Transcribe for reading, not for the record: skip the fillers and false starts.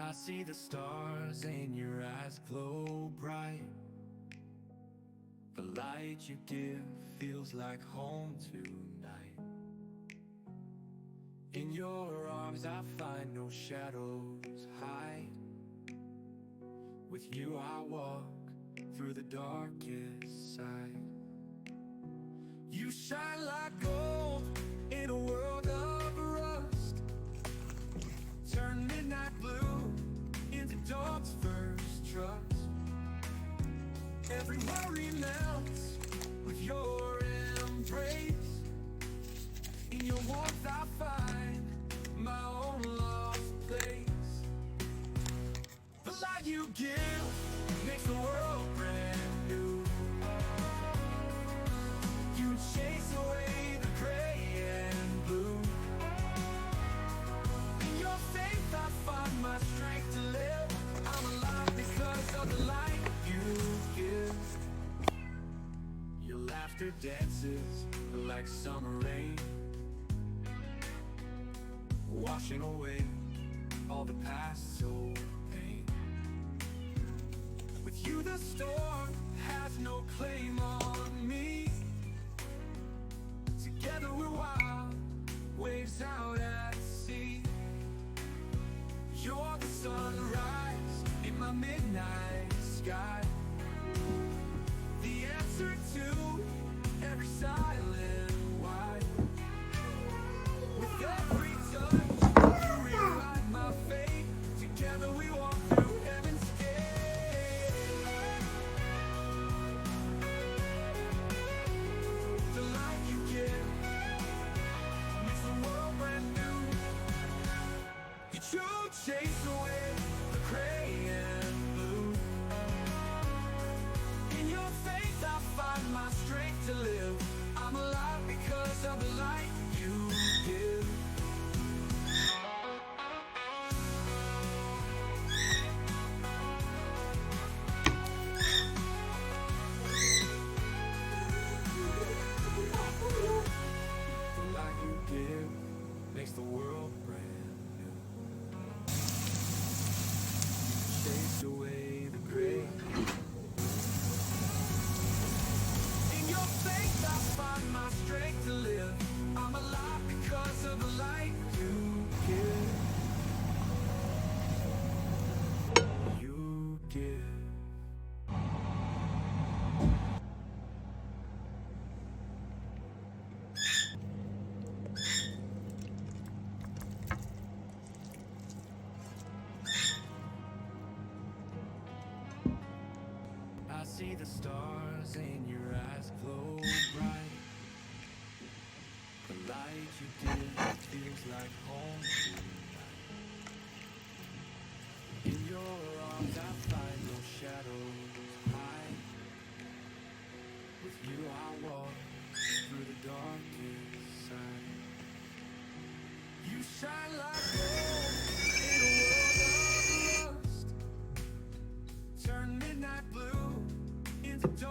I see the stars and your eyes glow bright. The light you give feels like home tonight. In your arms I find no shadows hide. With you I walk through the darkest side. You shine like gold in a world of rust. Turn midnight blue into dawn's first trust. Every worry melts with your embrace. In your warmth I find my own lost place. The light you give makes the world brand new. You chase away the gray and blue. In your faith I find my strength to live. I'm alive because of the light you give. Your laughter dances like summer rain, washing away all the past so pain. With you the storm has no claim on me. Together we're wild, waves out at sea. You're the sunrise in my midnight sky. The answer to every silent why. With every touch, you rewrite my fate. Together we walk through heaven's gate. The light you give makes the world brand new. You chase away the gray and blue. In your faith I find my strength to live. I'm alive because of the light you give. The light you give makes the world brand new. Chase away the gray. In your faith I find my strength to live. I'm alive because of the light you give. You give. I see the stars and your eyes glow bright. The light you give feels like home tonight. In your arms I find no shadows hide. With you I walk through the darkest side. You shine like gold in a world of rust. Turn midnight blue into dawn.